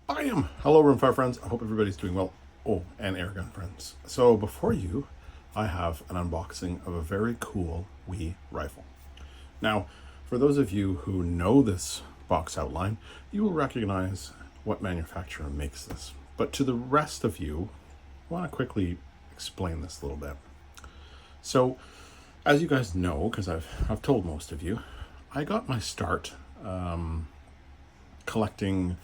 I am. Hello, Rimfire friends. I hope everybody's doing well. Oh, and airgun friends. So before you, I have an unboxing of a very cool Wii rifle. Now, for those of you who know this box outline, you will recognize what manufacturer makes this. But to the rest of you, I want to quickly explain this a little bit. So, as you guys know, because I've told most of you, I got my start collecting,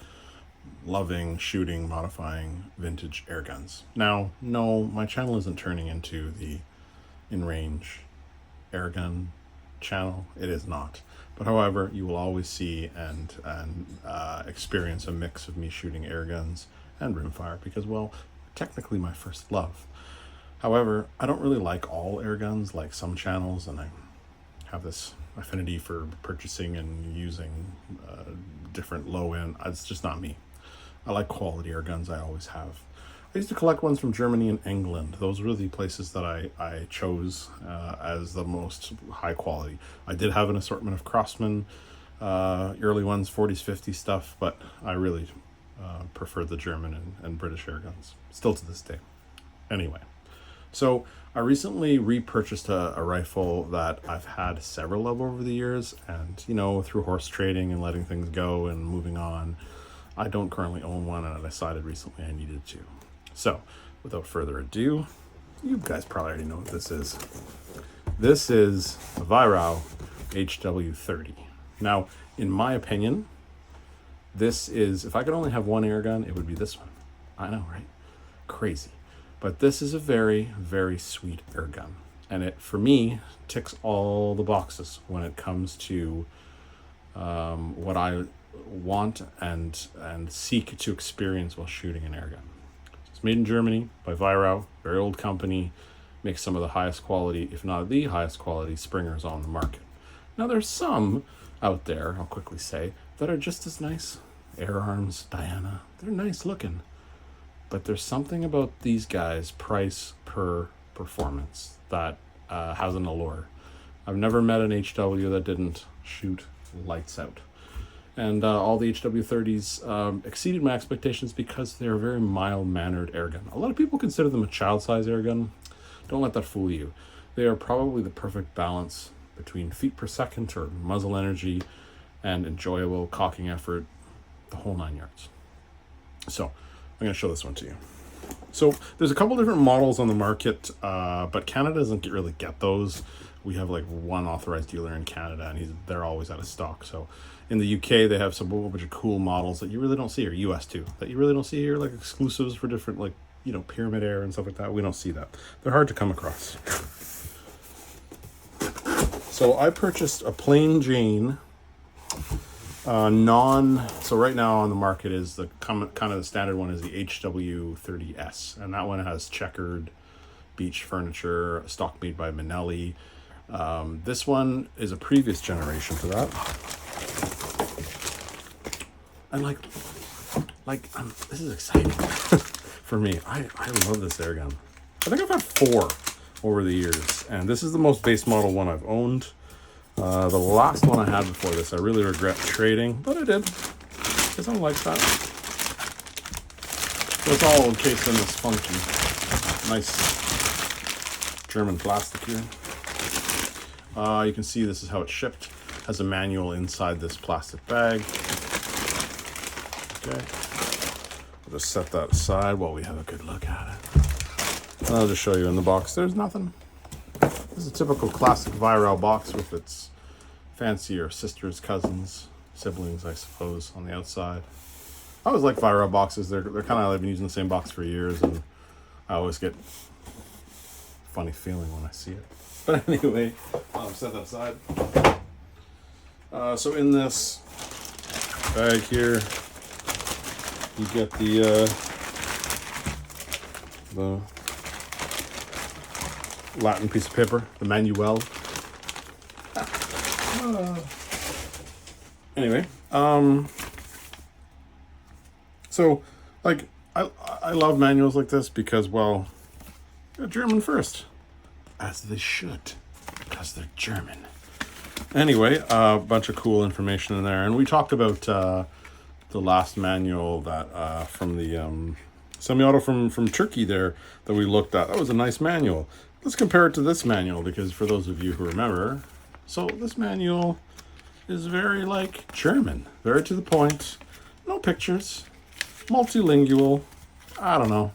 loving, shooting, modifying vintage air guns. Now, no, my channel isn't turning into the in-range airgun channel. It is not. But however, you will always see and experience a mix of me shooting air guns and rimfire because, well, technically my first love. However, I don't really like all air guns like some channels, and I have this affinity for purchasing and using different low end. It's just not me. I like quality air guns. I always have. I used to collect ones from Germany and England. Those were the places that I chose as the most high quality. I did have an assortment of Craftsman, early ones, 40s, 50s stuff, but I really prefer the German and British air guns, still to this day. Anyway, so I recently repurchased a rifle that I've had several of over the years, and you know, through horse trading and letting things go and moving on, I don't currently own one, and I decided recently I needed to. So, without further ado, you guys probably already know what this is. This is a Weihrauch HW30. Now, in my opinion, this is, if I could only have one air gun, it would be this one. I know, right? Crazy. But this is a very, very sweet air gun. And it, for me, ticks all the boxes when it comes to what I want and seek to experience while shooting an air gun. It's made in Germany by Weihrauch, very old company, makes some of the highest quality, if not the highest quality, Springers on the market. Now there's some out there, I'll quickly say, that are just as nice. Air Arms, Diana, they're nice looking. But there's something about these guys, price per performance, that has an allure. I've never met an HW that didn't shoot lights out. And all the HW30s exceeded my expectations because they're a very mild-mannered airgun. A lot of people consider them a child-size airgun. Don't let that fool you. They are probably the perfect balance between feet per second or muzzle energy and enjoyable cocking effort, the whole 9 yards. So, I'm going to show this one to you. So, there's a couple different models on the market, but Canada doesn't really get those. We have like one authorized dealer in Canada, and they're always out of stock. So in the UK, they have some whole bunch of cool models that you really don't see, or US too, that you really don't see here, like exclusives for different, like, you know, Pyramid Air and stuff like that. We don't see that. They're hard to come across. So I purchased a plain Jane, so right now on the market is the kind of the standard one is the HW30S, and that one has checkered beach furniture, stock made by Manelli. This one is a previous generation to that. And this is exciting for me. I love this air gun. I think I've had 4 over the years, and this is the most base model one I've owned. The last one I had before this, I really regret trading, but I did, because I like that. So it's all encased in this funky, nice German plastic here. You can see this is how it's shipped. Has a manual inside this plastic bag. Okay, I'll just set that aside while we have a good look at it. And I'll just show you in the box. There's nothing. This is a typical classic Weihrauch box with its fancier sisters, cousins, siblings, I suppose, on the outside. I always like Weihrauch boxes. They're kind of, I've been using the same box for years, and I always get a funny feeling when I see it. But anyway, I'll set that aside. So in this bag here, you get the Latin piece of paper, the manual. Anyway, so like I love manuals like this because, well, they're German first, as they should, because they're German. Anyway, a bunch of cool information in there, and we talked about the last manual that from the semi-auto from Turkey there that we looked at. That was a nice manual. Let's compare it to this manual, because for those of you who remember, so this manual is very like German, very to the point, no pictures, multilingual. I don't know.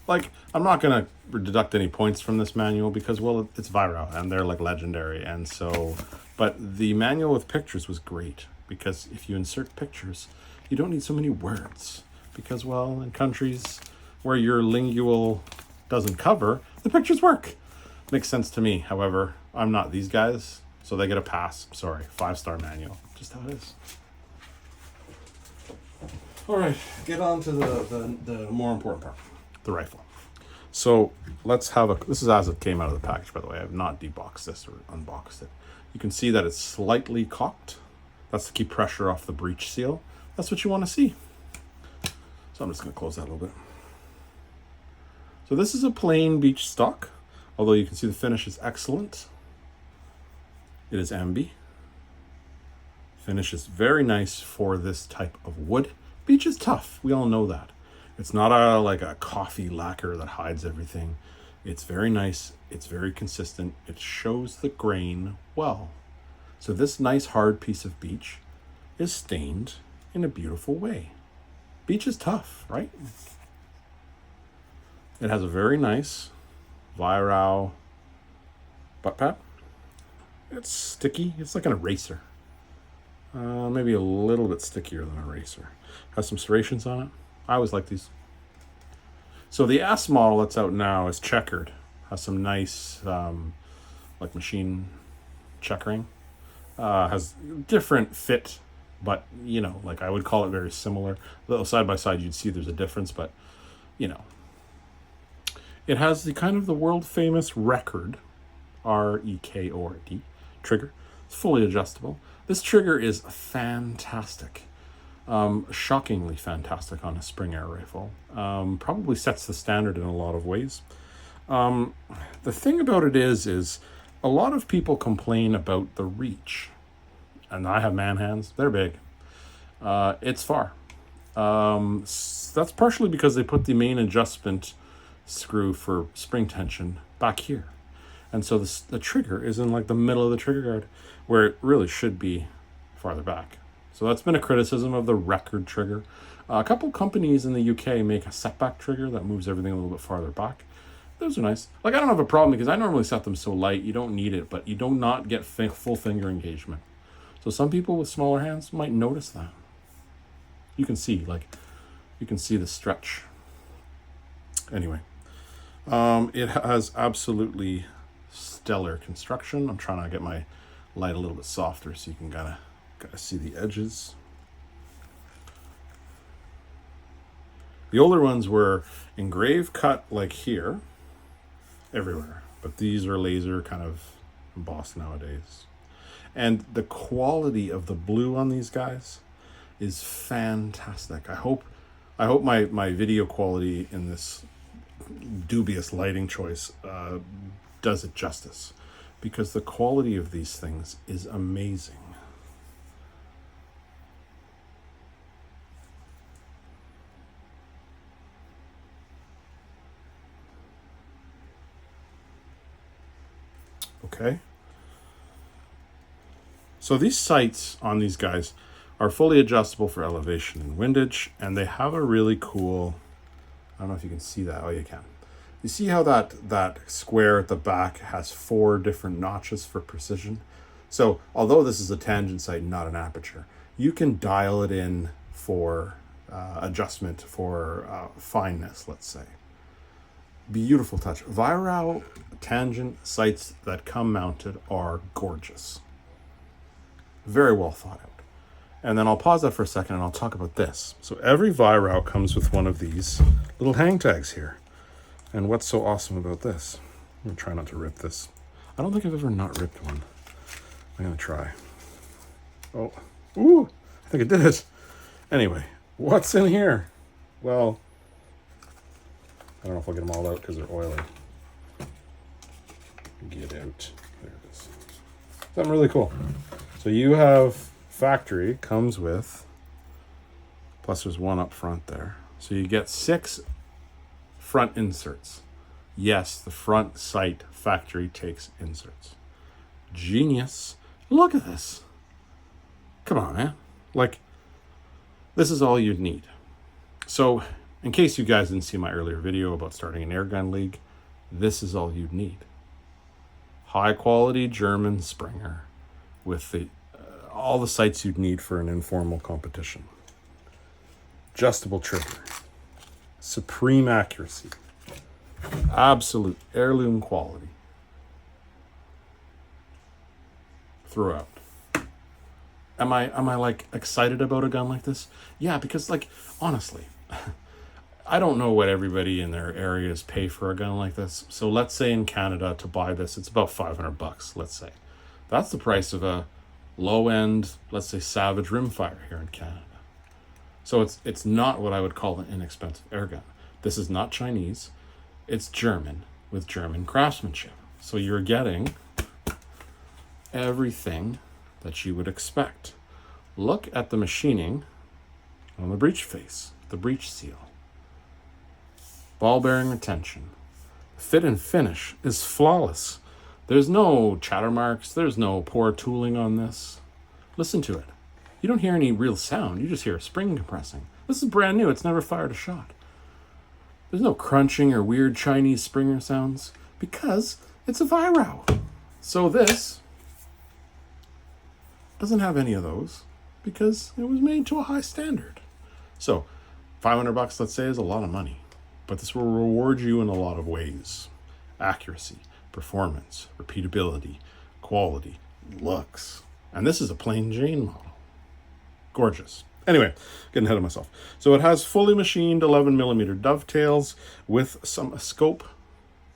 Like, I'm not gonna deduct any points from this manual because, well, it's Weihrauch and they're like legendary, and so. But the manual with pictures was great, because if you insert pictures, you don't need so many words. Because, well, in countries where your lingual doesn't cover, the pictures work. Makes sense to me. However, I'm not these guys, so they get a pass. Sorry, 5-star manual. Just how it is. All right, get on to the more important part, the rifle. So let's have this is as it came out of the package, by the way. I have not deboxed this or unboxed it. You can see that it's slightly cocked. That's to keep pressure off the breech seal. That's what you want to see. So I'm just going to close that a little bit. So this is a plain beech stock, although you can see the finish is excellent. It is ambi. Finish is very nice for this type of wood. Beech is tough. We all know that. It's not like a coffee lacquer that hides everything. It's very nice. It's very consistent. It shows the grain well. So this nice hard piece of beech is stained in a beautiful way. Beech is tough, right? It has a very nice Weihrauch butt pad. It's sticky. It's like an eraser. Maybe a little bit stickier than an eraser. Has some serrations on it. I always like these. So the S model that's out now is checkered. Has some nice like machine checkering. Has different fit, but you know, like I would call it very similar. Though side by side you'd see there's a difference, but you know. It has the kind of the world famous Record, R-E-K-O-R-D trigger. It's fully adjustable. This trigger is fantastic. Shockingly fantastic on a spring air rifle. Probably sets the standard in a lot of ways. The thing about it is a lot of people complain about the reach. And I have man hands. They're big. It's far. That's partially because they put the main adjustment screw for spring tension back here. And so the trigger is in like the middle of the trigger guard, where it really should be farther back. So that's been a criticism of the Record trigger. A couple companies in the UK make a setback trigger that moves everything a little bit farther back. Those are nice. Like, I don't have a problem because I normally set them so light, you don't need it, but you do not get full finger engagement. So some people with smaller hands might notice that. You can see the stretch. Anyway, it has absolutely stellar construction. I'm trying to get my light a little bit softer so you can gotta see the edges. The older ones were engraved cut like here, everywhere, but these are laser kind of embossed nowadays. And the quality of the blue on these guys is fantastic. I hope my video quality in this dubious lighting choice does it justice, because the quality of these things is amazing. Okay. So these sights on these guys are fully adjustable for elevation and windage, and they have a really cool, I don't know if you can see that. Oh, you can. You see how that square at the back has 4 different notches for precision? So although this is a tangent sight, not an aperture, you can dial it in for adjustment for fineness, let's say. Beautiful touch. Weihrauch tangent sights that come mounted are gorgeous. Very well thought out. And then I'll pause that for a second and I'll talk about this. So every Weihrauch comes with one of these little hang tags here. And what's so awesome about this? I'm going to try not to rip this. I don't think I've ever not ripped one. I'm going to try. Oh, ooh, I think it did it. Anyway, what's in here? Well, I don't know if I'll get them all out because they're oily. Get out. There it is. Something really cool. So you have factory comes with Plus there's one up front there. So you get 6 front inserts. Yes, the front sight factory takes inserts. Genius. Look at this. Come on, man. Like, this is all you'd need. So, in case you guys didn't see my earlier video about starting an airgun league, this is all you'd need. High quality German Springer with all the sights you'd need for an informal competition. Adjustable trigger. Supreme accuracy. Absolute heirloom quality. Throughout. Am I like excited about a gun like this? Yeah, because like honestly, I don't know what everybody in their areas pay for a gun like this. So let's say in Canada to buy this, it's about $500, let's say. That's the price of a low end, let's say Savage rimfire here in Canada. So it's not what I would call an inexpensive air gun. This is not Chinese. It's German with German craftsmanship. So you're getting everything that you would expect. Look at the machining on the breech face, the breech seal. Ball bearing retention. Fit and finish is flawless. There's no chatter marks. There's no poor tooling on this. Listen to it. You don't hear any real sound. You just hear a spring compressing. This is brand new. It's never fired a shot. There's no crunching or weird Chinese Springer sounds because it's a Weihrauch. So this doesn't have any of those because it was made to a high standard. So $500, let's say, is a lot of money, but this will reward you in a lot of ways. Accuracy, performance, repeatability, quality, looks. And this is a plain Jane model. Gorgeous. Anyway, getting ahead of myself. So it has fully machined 11mm dovetails with some scope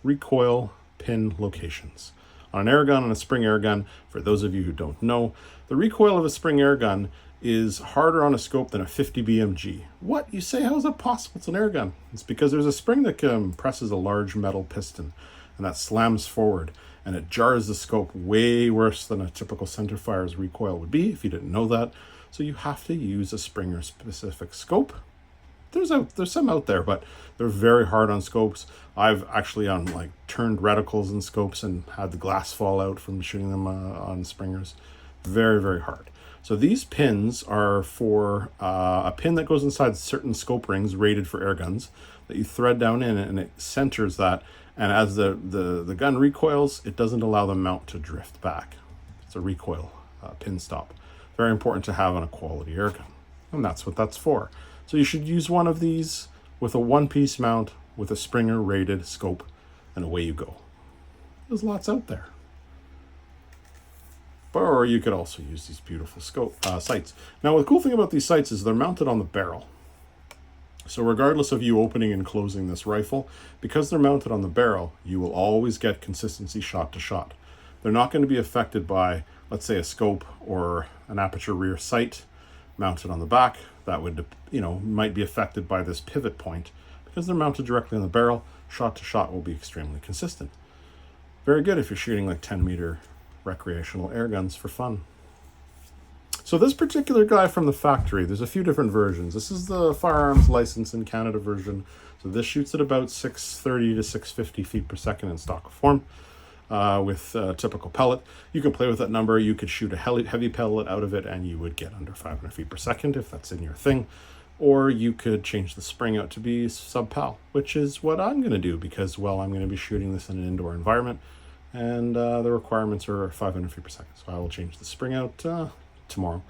recoil pin locations. On an air gun and a spring air gun, for those of you who don't know, the recoil of a spring air gun is harder on a scope than a 50 BMG. What? You say, how is that possible? It's an air gun. It's because there's a spring that presses a large metal piston and that slams forward and it jars the scope way worse than a typical centerfire's recoil would be, if you didn't know that. So you have to use a Springer specific scope. There's some out there, but they're very hard on scopes. I've actually turned reticles and scopes and had the glass fall out from shooting them on Springers. Very, very hard. So these pins are for a pin that goes inside certain scope rings rated for air guns that you thread down in, and it centers that. And as the gun recoils, it doesn't allow the mount to drift back. It's a recoil pin stop. Very important to have on a quality air gun. And that's what that's for. So you should use one of these with a one-piece mount with a Springer rated scope, and away you go. There's lots out there. Or you could also use these beautiful sights. Now, the cool thing about these sights is they're mounted on the barrel. So regardless of you opening and closing this rifle, because they're mounted on the barrel, you will always get consistency shot to shot. They're not going to be affected by, let's say, a scope or an aperture rear sight mounted on the back. That would, might be affected by this pivot point. Because they're mounted directly on the barrel, shot to shot will be extremely consistent. Very good if you're shooting like 10-meter recreational air guns for fun. So this particular guy from the factory, there's a few different versions. This is the firearms license in Canada version. So this shoots at about 630 to 650 feet per second in stock form. With a typical pellet. You can play with that number. You could shoot a heavy pellet out of it and you would get under 500 feet per second if that's in your thing. Or you could change the spring out to be sub-pal, which is what I'm going to do because, well, I'm going to be shooting this in an indoor environment and the requirements are 500 feet per second. So I will change the spring out tomorrow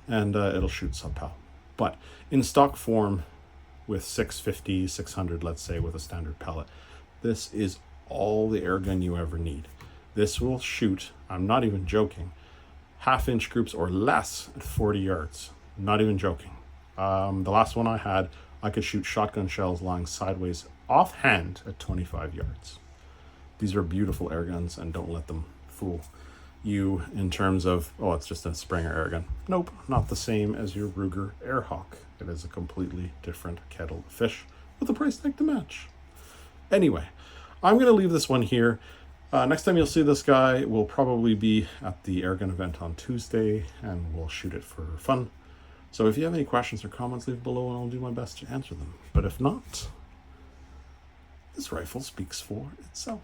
and it'll shoot sub-pal. But in stock form with 650, 600, let's say, with a standard pellet, this is all the air gun you ever need. This will shoot, I'm not even joking, half-inch groups or less at 40 yards. Not even joking. The last one I had, I could shoot shotgun shells lying sideways offhand at 25 yards. These are beautiful air guns, and don't let them fool you in terms of, oh, it's just a Springer air gun. Nope, not the same as your Ruger Airhawk. It is a completely different kettle of fish with a price tag to match. Anyway, I'm going to leave this one here. Next time you'll see this guy will probably be at the airgun event on Tuesday, and we'll shoot it for fun. So if you have any questions or comments, leave below and I'll do my best to answer them. But if not, this rifle speaks for itself.